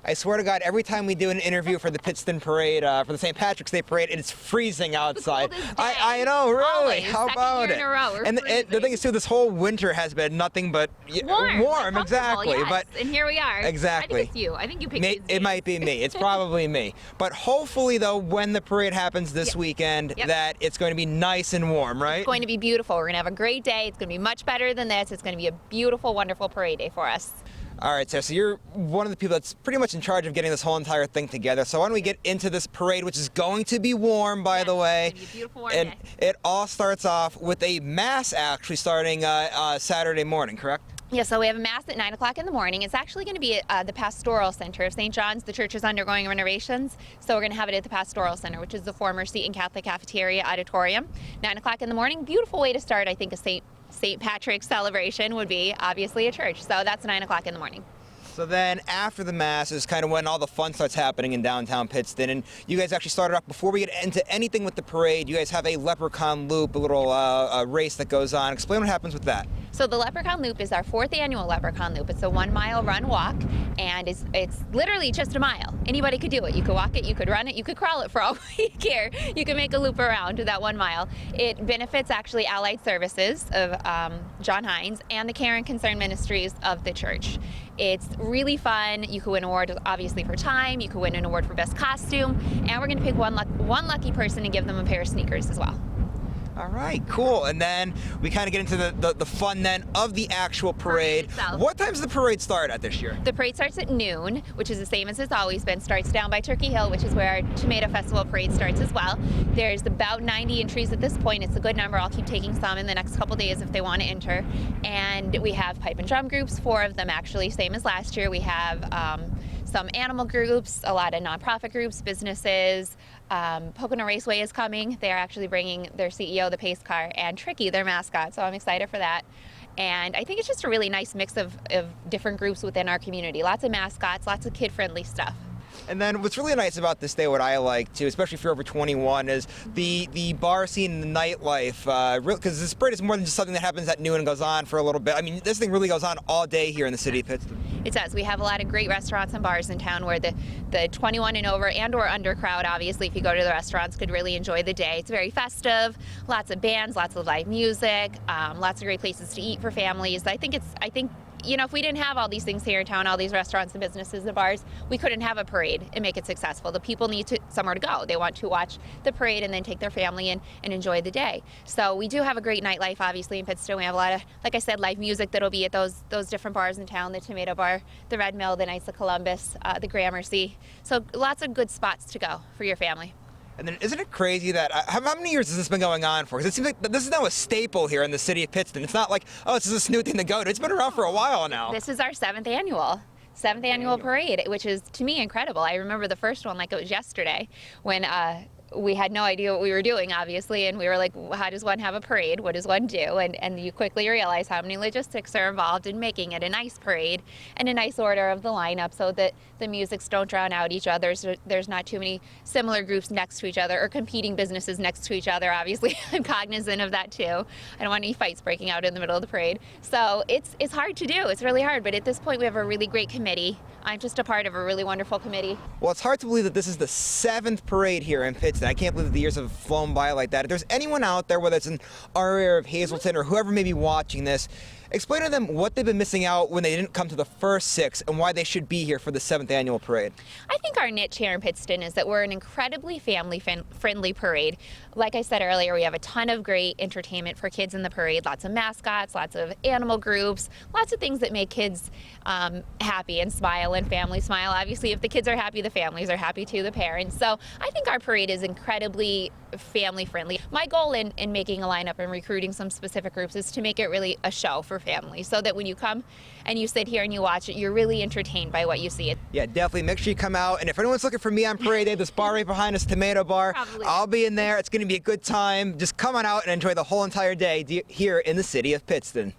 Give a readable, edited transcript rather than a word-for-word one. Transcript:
I swear to God, every time we do an interview for the Pittston Parade, for the St. Patrick's Day Parade, it's freezing outside. I know, really. Always. How about it? And the thing is, too, this whole winter has been nothing but warm, exactly. Yes. But and here we are. exactly. I think it's you. I think you picked It might be me. It's probably me. But hopefully, though, when the parade happens this weekend, that it's going to be nice and warm, right? It's going to be beautiful. We're going to have a great day. It's going to be much better than this. It's going to be a beautiful, wonderful parade day for us. All right, Sarah, so you're one of the people that's pretty much in charge of getting this whole entire thing together. So why don't we get into this parade, which is going to be warm, by the way. It's going to be a beautiful warm and day. It all starts off with a mass actually starting Saturday morning, correct? Yeah, so we have a mass at 9 o'clock in the morning. It's actually going to be at the Pastoral Center of St. John's. The church is undergoing renovations, so we're going to have it at the Pastoral Center, which is the former Seton Catholic Cafeteria Auditorium. 9 o'clock in the morning, beautiful way to start, I think, a St. Patrick's celebration would be obviously a church. So that's 9 o'clock in the morning. So then after the mass is kind of when all the fun starts happening in downtown Pittston. And you guys actually started off, before we get into anything with the parade, you guys have a Leprechaun Loop, a little race that goes on. Explain what happens with that. So the Leprechaun Loop is our 4th annual Leprechaun Loop. It's a 1-mile run-walk, and it's literally just a mile. Anybody could do it. You could walk it, you could run it, you could crawl it for all we care. You can make a loop around that 1 mile. It benefits actually Allied Services of John Hines and the Care and Concern Ministries of the church. It's really fun. You could win an award, obviously, for time. You could win an award for best costume, and we're going to pick one lucky person and give them a pair of sneakers as well. All right, cool. And then we kind of get into the fun then of the actual parade. What time does the parade start at this year? The parade starts at noon, which is the same as it's always been. Starts down by Turkey Hill, which is where our Tomato Festival parade starts as well. There's about 90 entries at this point. It's a good number. I'll keep taking some in the next couple days if they want to enter. And we have pipe and drum groups, 4 of them actually, same as last year. We have some animal groups, a lot of nonprofit groups, businesses. Pocono Raceway is coming. They're actually bringing their CEO, the pace car, and Tricky, their mascot, so I'm excited for that. And I think it's just a really nice mix of different groups within our community. Lots of mascots, lots of kid-friendly stuff. And then what's really nice about this day, what I like too, especially if you're over 21, is the bar scene and the nightlife. Because this parade is more than just something that happens at noon and goes on for a little bit. I mean, this thing really goes on all day here in the city of Pittston. It does. We have a lot of great restaurants and bars in town where the 21 and over and or under crowd, obviously, if you go to the restaurants, could really enjoy the day. It's very festive, lots of bands, lots of live music, lots of great places to eat for families. I think you know, if we didn't have all these things here in town, all these restaurants and businesses and bars, we couldn't have a parade and make it successful. The people need somewhere to go. They want to watch the parade and then take their family in and enjoy the day. So we do have a great nightlife, obviously, in Pittston. We have a lot of, like I said, live music that'll be at those different bars in town, the Tomato Bar, the Red Mill, the Knights of Columbus, the Gramercy. So lots of good spots to go for your family. And then isn't it crazy that, how many years has this been going on for? Because it seems like this is now a staple here in the city of Pittston. It's not like, oh, this is a new thing to go to. It's been around for a while now. This is our 7th annual parade, which is, to me, incredible. I remember the first one like it was yesterday when we had no idea what we were doing, obviously, and we were like, how does one have a parade? What does one do? And you quickly realize how many logistics are involved in making it a nice parade and a nice order of the lineup so that the musics don't drown out each other. So there's not too many similar groups next to each other or competing businesses next to each other. Obviously, I'm cognizant of that too. I don't want any fights breaking out in the middle of the parade. So it's hard to do. It's really hard. But at this point, we have a really great committee. I'm just a part of a really wonderful committee. Well, it's hard to believe that this is the 7th parade here in Pittston. I can't believe that the years have flown by like that. If there's anyone out there, whether it's in our area of Hazleton or whoever may be watching this, explain to them what they've been missing out when they didn't come to the first 6 and why they should be here for the 7th annual parade. I think our niche here in Pittston is that we're an incredibly family-friendly parade. Like I said earlier, we have a ton of great entertainment for kids in the parade, lots of mascots, lots of animal groups, lots of things that make kids happy and smile and families smile. Obviously, if the kids are happy, the families are happy too, the parents. So I think our parade is incredibly family-friendly. My goal in making a lineup and recruiting some specific groups is to make it really a show for families so that when you come and you sit here and you watch it, you're really entertained by what you see. Yeah, definitely. Make sure you come out. And if anyone's looking for me on parade day, this bar right behind us, Tomato Bar, I'll be in there. It's going to be a good time. Just come on out and enjoy the whole entire day here in the city of Pittston.